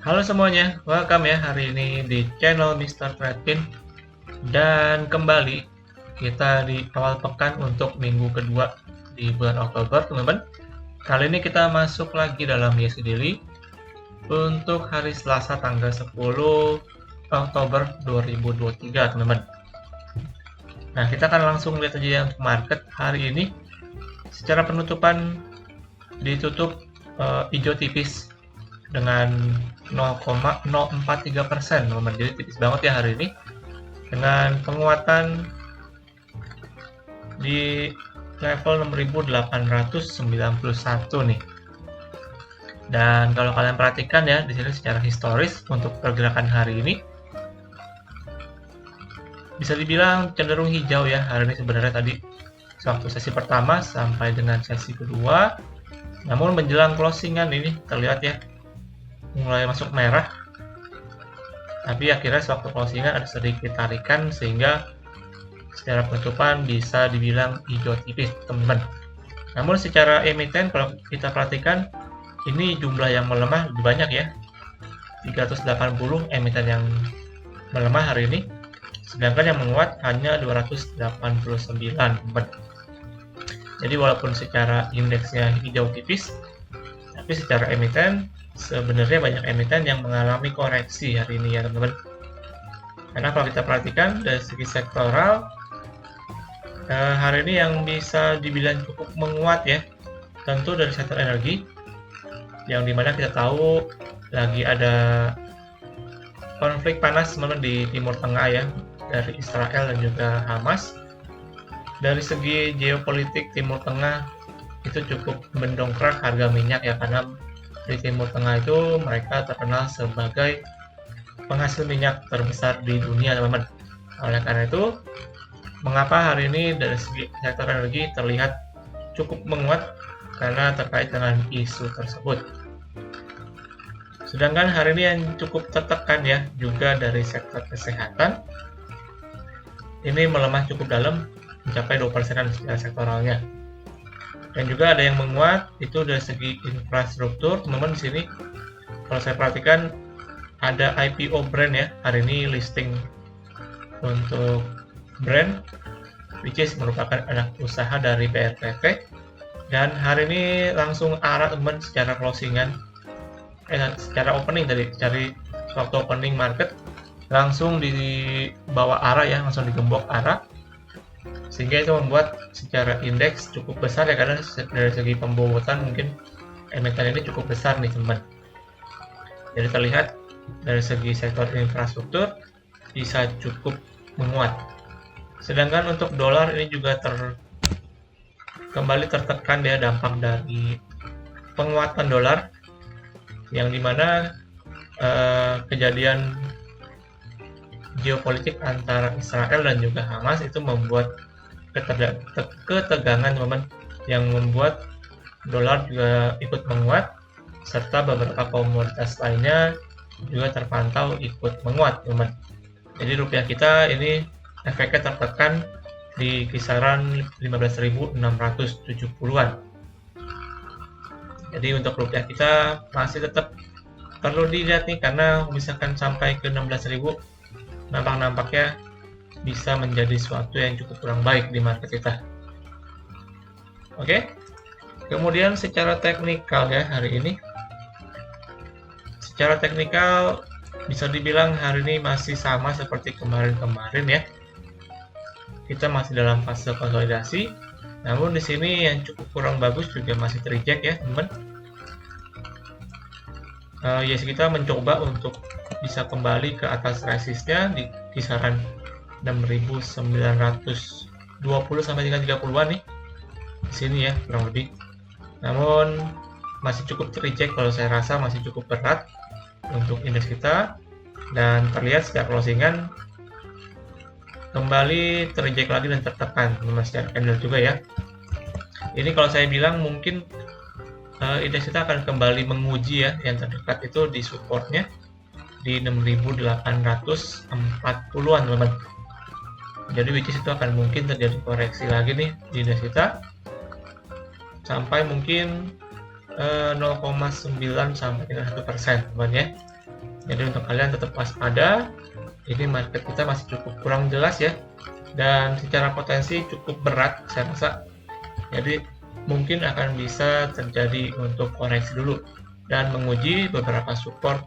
Halo semuanya, welcome ya hari ini di channel Mr. Fredpin. Dan kembali kita di awal pekan untuk minggu kedua di bulan Oktober, teman-teman. Kali ini kita masuk lagi dalam YC Daily untuk hari Selasa tanggal 10 Oktober 2023, teman-teman. Nah, kita akan langsung lihat aja ya untuk market hari ini. Secara penutupan ditutup hijau tipis dengan 0,043%, teman-teman. Jadi tipis banget ya hari ini dengan penguatan di level 6.891 nih. Dan kalau kalian perhatikan ya di sini secara historis untuk pergerakan hari ini bisa dibilang cenderung hijau ya hari ini sebenarnya tadi waktu sesi pertama sampai dengan sesi kedua. Namun menjelang closingan ini terlihat ya mulai masuk merah, tapi akhirnya sewaktu closingan ada sedikit tarikan sehingga secara penutupan bisa dibilang hijau tipis, teman-teman. Namun secara emiten kalau kita perhatikan ini jumlah yang melemah lebih banyak ya, 380 emiten yang melemah hari ini, sedangkan yang menguat hanya 289, teman-teman. Jadi walaupun secara indeksnya hijau tipis, tapi secara emiten sebenarnya banyak emiten yang mengalami koreksi hari ini ya, teman-teman. Karena kalau kita perhatikan dari segi sektoral, hari ini yang bisa dibilang cukup menguat ya, tentu dari sektor energi, yang dimana kita tahu lagi ada konflik panas teman-teman di Timur Tengah ya, dari Israel dan juga Hamas. Dari segi geopolitik Timur Tengah itu cukup mendongkrak harga minyak ya, karena di Timur Tengah itu mereka terkenal sebagai penghasil minyak terbesar di dunia, teman-teman. Oleh karena itu, mengapa hari ini dari segi sektor energi terlihat cukup menguat karena terkait dengan isu tersebut. Sedangkan hari ini yang cukup tertekan ya juga dari sektor kesehatan, ini melemah cukup dalam mencapai 2%-an secara sektoralnya. Dan juga ada yang menguat itu dari segi infrastruktur, teman-teman. Di sini kalau saya perhatikan ada IPO brand ya hari ini, listing untuk brand which is merupakan anak usaha dari PRPV, dan hari ini langsung arah teman secara closingan secara opening tadi, cari waktu opening market langsung di bawah arah ya, langsung digembok arah, sehingga itu membuat secara indeks cukup besar ya, karena dari segi pembobotan mungkin emiten ini cukup besar nih, teman. Jadi terlihat dari segi sektor infrastruktur bisa cukup menguat. Sedangkan untuk dolar ini juga kembali tertekan ya, dampak dari penguatan dolar yang dimana kejadian geopolitik antara Israel dan juga Hamas itu membuat ketegangan, teman-teman, yang membuat dolar juga ikut menguat, serta beberapa komoditas lainnya juga terpantau ikut menguat, teman. Jadi rupiah kita ini efeknya tertekan di kisaran 15.670-an. Jadi untuk rupiah kita masih tetap perlu dilihat nih, karena misalkan sampai ke 16.000 nampaknya bisa menjadi sesuatu yang cukup kurang baik di market kita. Oke. Kemudian secara teknikal ya hari ini. Secara teknikal bisa dibilang hari ini masih sama seperti kemarin-kemarin ya. Kita masih dalam fase konsolidasi. Namun di sini yang cukup kurang bagus juga masih terreject ya, teman. Yes, kita mencoba untuk bisa kembali ke atas resistnya di kisaran 6.920 sampai 30-an nih di sini ya, kurang lebih. Namun masih cukup terreject, kalau saya rasa masih cukup berat untuk indeks kita, dan terlihat sejak closingan kembali terreject lagi dan tertekan, teman, secara candle juga ya. Ini kalau saya bilang mungkin indeks kita akan kembali menguji ya, yang terdekat itu di supportnya di 6.840-an, teman-teman. Jadi which is itu akan mungkin terjadi koreksi lagi nih di indeks kita sampai mungkin 0,9 sampai dengan 1%, teman ya. Jadi untuk kalian tetap waspada, ini market kita masih cukup kurang jelas ya, dan secara potensi cukup berat saya rasa. Jadi mungkin akan bisa terjadi untuk koreksi dulu dan menguji beberapa support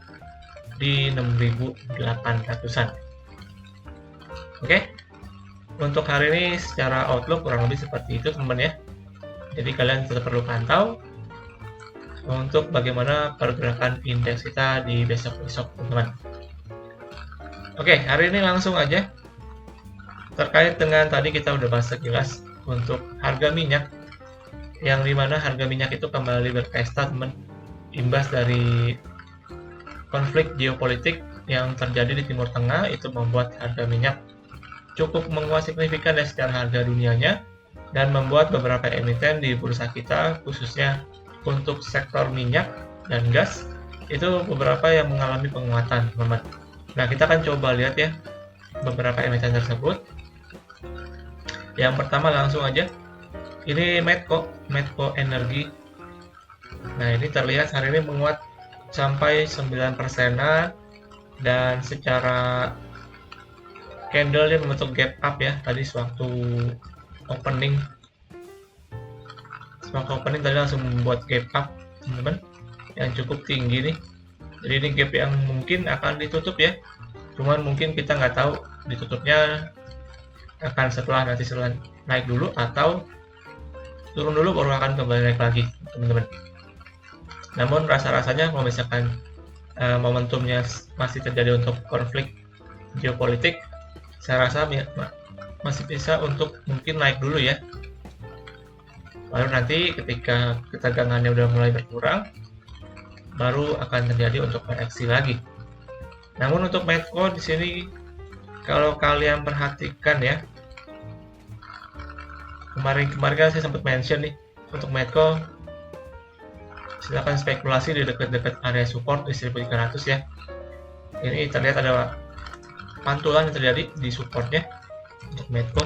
di 6.800-an. Oke, untuk hari ini secara outlook kurang lebih seperti itu teman-teman ya. Jadi kalian tetap perlu pantau untuk bagaimana pergerakan indeks kita di besok-besok teman-teman. Oke, hari ini langsung aja terkait dengan tadi kita udah bahas sekilas untuk harga minyak, yang dimana harga minyak itu kembali berpesta teman, imbas dari konflik geopolitik yang terjadi di Timur Tengah itu membuat harga minyak cukup menguat signifikan ya secara harga dunianya, dan membuat beberapa emiten di bursa kita khususnya untuk sektor minyak dan gas itu beberapa yang mengalami penguatan teman-teman. Nah, kita akan coba lihat ya beberapa emiten tersebut. Yang pertama langsung aja, ini Medco Energi. Nah, ini terlihat hari ini menguat sampai 9%-an, dan secara candle dia membentuk gap up ya tadi sewaktu opening. Tadi langsung membuat gap up teman-teman yang cukup tinggi nih. Jadi ini gap yang mungkin akan ditutup ya, cuman mungkin kita nggak tahu ditutupnya akan setelah naik dulu atau turun dulu baru akan kembali naik lagi teman-teman. Namun rasa-rasanya kalau misalkan momentumnya masih terjadi untuk konflik geopolitik, saya rasa masih bisa untuk mungkin naik dulu ya. Lalu nanti ketika ketegangannya udah mulai berkurang, baru akan terjadi untuk koreksi lagi. Namun untuk Medco di sini, kalau kalian perhatikan ya, kemarin kan saya sempat mention nih untuk Medco, silakan spekulasi di dekat-dekat area support di 1300 ya. Ini terlihat ada pantulan yang terjadi di supportnya untuk Medco.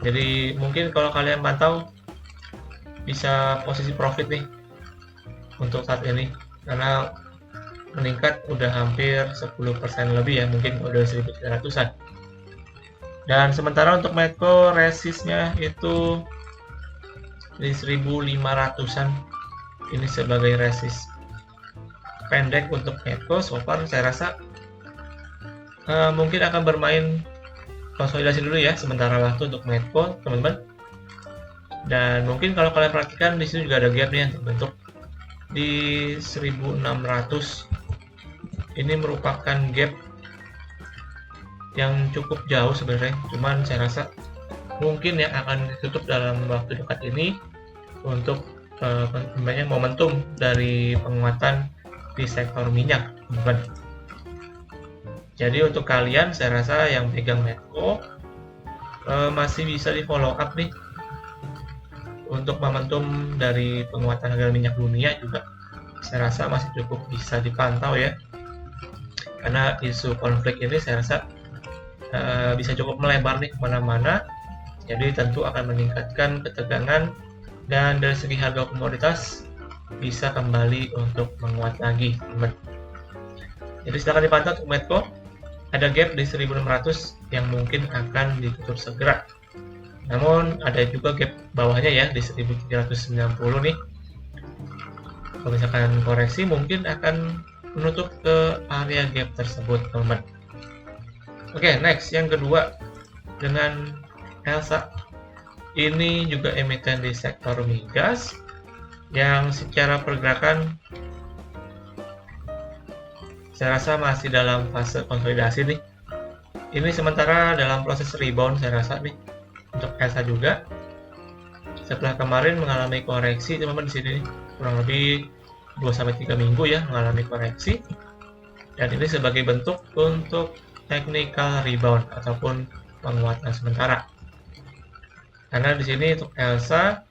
Jadi mungkin kalau kalian pantau bisa posisi profit nih untuk saat ini, karena meningkat udah hampir 10% lebih ya, mungkin udah 1300-an. Dan sementara untuk Medco resistnya itu di 1500-an, ini sebagai resist pendek untuk Medco. So far saya rasa mungkin akan bermain konsolidasi dulu ya sementara waktu untuk Medco teman-teman. Dan mungkin kalau kalian perhatikan di sini juga ada gap nih yang terbentuk di 1600. Ini merupakan gap yang cukup jauh sebenarnya, cuman saya rasa mungkin yang akan ditutup dalam waktu dekat ini untuk momentum dari penguatan di sektor minyak teman-teman. Jadi untuk kalian saya rasa yang pegang Medco masih bisa di follow up nih untuk momentum dari penguatan harga minyak dunia juga. Saya rasa masih cukup bisa dipantau ya, karena isu konflik ini saya rasa bisa cukup melebar nih kemana-mana. Jadi tentu akan meningkatkan ketegangan, dan dari segi harga komoditas bisa kembali untuk menguat lagi teman. Jadi silakan dipantau untuk Medco. Ada gap di 1600 yang mungkin akan ditutup segera. Namun ada juga gap bawahnya ya di 1390 nih. Kalau misalkan koreksi mungkin akan menutup ke area gap tersebut teman-teman. Oke, next yang kedua dengan Elsa. Ini juga emiten di sektor migas yang secara pergerakan saya rasa masih dalam fase konsolidasi nih. Ini sementara dalam proses rebound saya rasa nih untuk Elsa juga. Setelah kemarin mengalami koreksi teman-teman di sini nih, kurang lebih 2-3 minggu ya mengalami koreksi. Dan ini sebagai bentuk untuk technical rebound ataupun penguatan sementara. Karena di sini untuk Elsa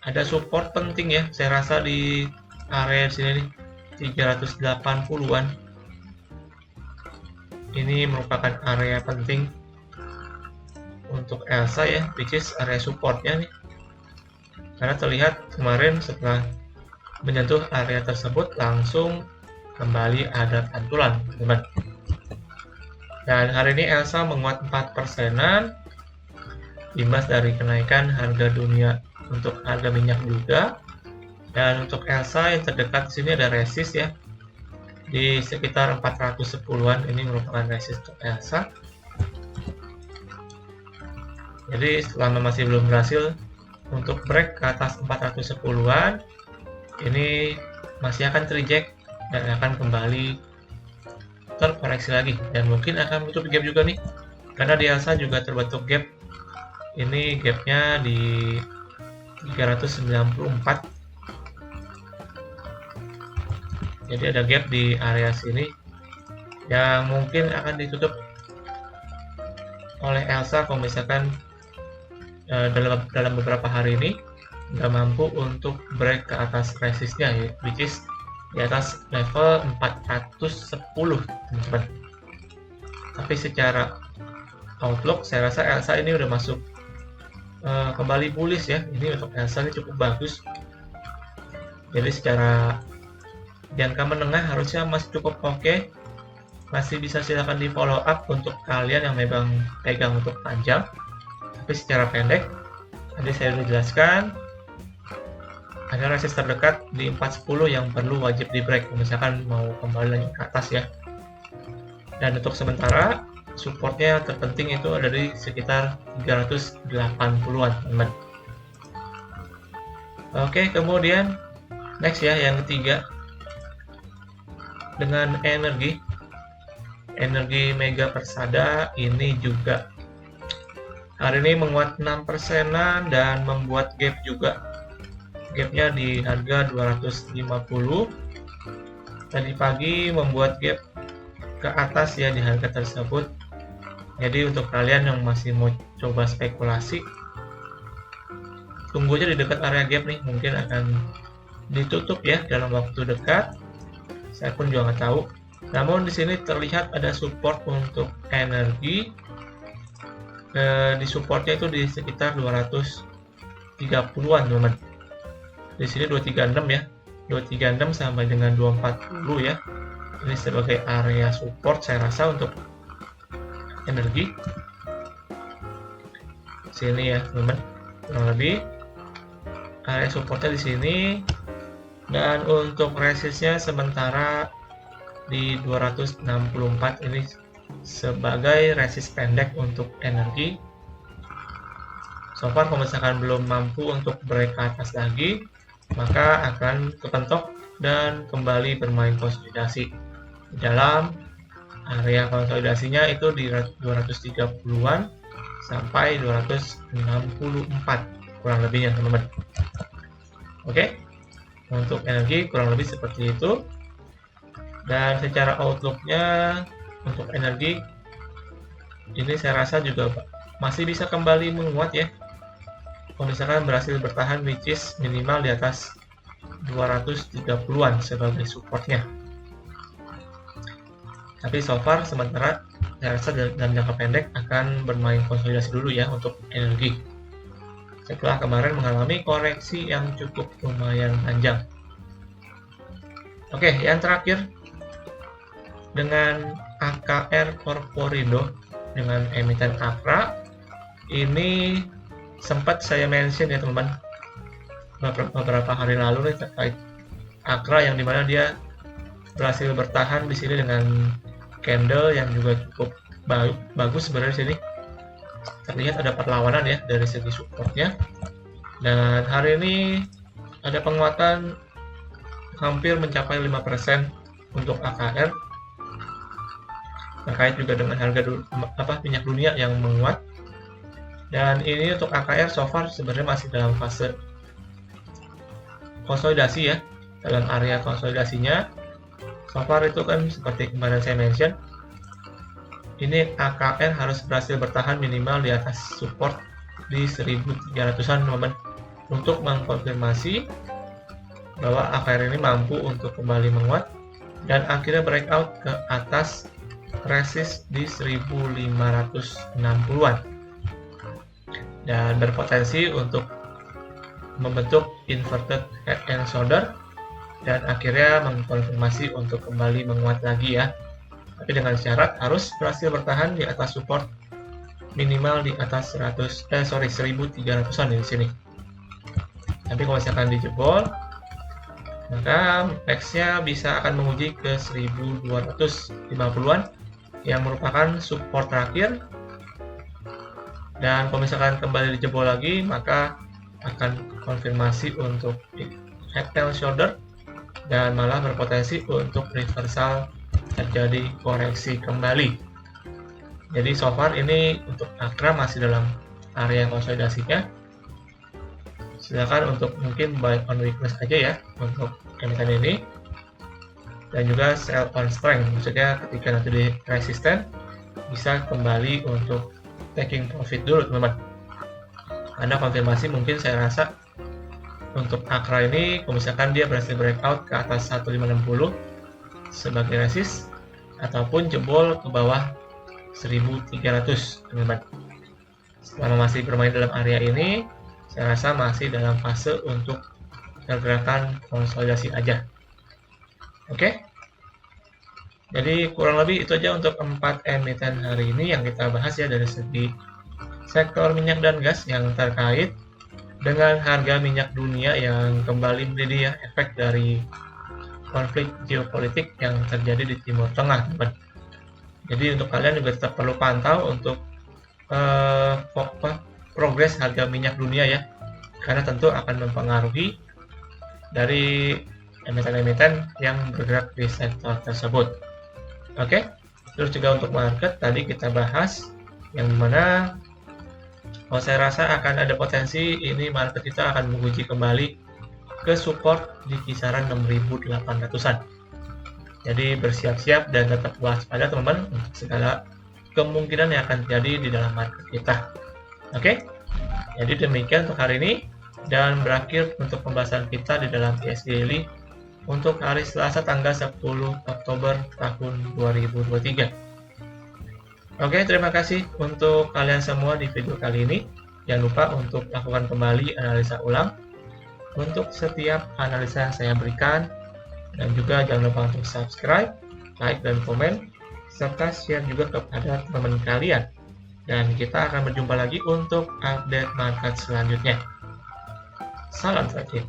ada support penting ya, saya rasa di area sini nih 380-an. Ini merupakan area penting untuk Elsa ya, which is area supportnya nih. Karena terlihat kemarin setelah menyentuh area tersebut langsung kembali ada pantulan, teman-teman. Dan hari ini Elsa menguat 4%-an, imbas dari kenaikan harga dunia untuk harga minyak juga. Dan untuk Elsa yang terdekat di sini ada resist ya, di sekitar 410-an. Ini merupakan resist untuk Elsa. Jadi selama masih belum berhasil untuk break ke atas 410-an, ini masih akan terreject dan akan kembali terkoreksi lagi, dan mungkin akan menutup gap juga nih, karena di Elsa juga terbentuk gap. Ini gapnya di 394, jadi ada gap di area sini yang mungkin akan ditutup oleh Elsa kalau misalkan dalam beberapa hari ini nggak mampu untuk break ke atas resistnya, which is di atas level 410, teman-teman. Tapi secara outlook saya rasa Elsa ini udah masuk kembali bullish ya. Ini untuk Elsa ini cukup bagus, jadi secara jangka menengah harusnya masih cukup oke. Masih bisa silakan di follow up untuk kalian yang memang pegang untuk panjang. Tapi secara pendek, tadi saya sudah jelaskan, ada resist terdekat di 410 yang perlu wajib di break misalkan mau kembali lanjut ke atas ya. Dan untuk sementara supportnya terpenting itu ada di sekitar 380-an, teman-teman. Oke, kemudian next ya, yang ketiga dengan energi Mega Persada. Ini juga hari ini menguat 6%-an dan membuat gap juga. Gapnya di harga 250. Tadi pagi membuat gap ke atas ya di harga tersebut. Jadi untuk kalian yang masih mau coba spekulasi, tunggu aja di dekat area gap nih, mungkin akan ditutup ya dalam waktu dekat. Saya pun juga nggak tahu. Namun di sini terlihat ada support untuk energi. Di supportnya itu di sekitar 230-an, teman-teman. Di sini 236 ya, 236 sampai dengan 240 ya. Ini sebagai area support saya rasa untuk energi. Sini ya, teman-teman. Kurang lebih area supportnya di sini. Dan untuk resistnya sementara di 264, ini sebagai resist pendek untuk energi. So far kalau misalkan belum mampu untuk break ke atas lagi, maka akan kepentok dan kembali bermain konsolidasi. Dalam area konsolidasinya itu di 230-an sampai 264 kurang lebihnya, teman-teman. Oke. Untuk energi kurang lebih seperti itu. Dan secara outlooknya untuk energi ini saya rasa juga masih bisa kembali menguat ya, kalau misalkan berhasil bertahan, which is minimal di atas 230-an sebagai supportnya. Tapi so far sementara saya rasa dalam jangka pendek akan bermain konsolidasi dulu ya untuk energi, setelah kemarin mengalami koreksi yang cukup lumayan panjang. Oke, yang terakhir dengan AKR Corporindo dengan emiten Akra. Ini sempat saya mention ya, teman-teman, beberapa hari lalu nih terkait Akra, yang dimana dia berhasil bertahan di sini dengan candle yang juga cukup bagus sebenarnya. Sini terlihat ada perlawanan ya dari segi supportnya, dan hari ini ada penguatan hampir mencapai 5% untuk AKR, terkait juga dengan harga minyak dunia yang menguat. Dan ini untuk AKR so far sebenarnya masih dalam fase konsolidasi ya. Dalam area konsolidasinya so far itu kan seperti kemarin saya mention, ini AKR harus berhasil bertahan minimal di atas support di 1300-an, teman-teman, untuk mengkonfirmasi bahwa AKR ini mampu untuk kembali menguat dan akhirnya breakout ke atas resist di 1560-an dan berpotensi untuk membentuk inverted head and shoulder dan akhirnya mengkonfirmasi untuk kembali menguat lagi ya. Tapi dengan syarat harus berhasil bertahan di atas support minimal di atas 1.300-an di sini. Tapi kalau misalkan dijebol, maka nextnya bisa akan menguji ke 1.250-an yang merupakan support terakhir. Dan kalau misalkan kembali dijebol lagi, maka akan konfirmasi untuk head tail shoulder dan malah berpotensi untuk reversal terjadi koreksi kembali. Jadi so far ini untuk Akra masih dalam area konsolidasinya. Silakan untuk mungkin buy on weakness aja ya untuk emiten ini, dan juga sell on strength, maksudnya ketika nanti di resisten bisa kembali untuk taking profit dulu teman-teman. Karena konfirmasi mungkin saya rasa untuk Akra ini kalau misalkan dia berhasil breakout ke atas 1560 sebagai resist ataupun jebol ke bawah 1300 teman-teman. Selama masih bermain dalam area ini, saya rasa masih dalam fase untuk pergerakan konsolidasi aja. Oke. Jadi kurang lebih itu aja untuk 4 emiten hari ini yang kita bahas ya dari segi sektor minyak dan gas yang terkait dengan harga minyak dunia yang kembali menjadi ya efek dari konflik geopolitik yang terjadi di Timur Tengah, teman. Jadi untuk kalian juga tetap perlu pantau untuk progres harga minyak dunia ya, karena tentu akan mempengaruhi dari emiten-emiten yang bergerak di sektor tersebut. Oke, terus juga untuk market tadi kita bahas yang dimana saya rasa akan ada potensi ini market kita akan menguji kembali ke support di kisaran 6.800-an. Jadi bersiap-siap dan tetap waspada teman-teman untuk segala kemungkinan yang akan terjadi di dalam market kita. Oke, jadi demikian untuk hari ini dan berakhir untuk pembahasan kita di dalam ISG Daily untuk hari Selasa tanggal 10 Oktober tahun 2023. Oke, terima kasih untuk kalian semua di video kali ini. Jangan lupa untuk lakukan kembali analisa ulang untuk setiap analisa yang saya berikan. Dan juga jangan lupa untuk subscribe, like, dan komen, serta share juga kepada teman kalian. Dan kita akan berjumpa lagi untuk update market selanjutnya. Salam trading.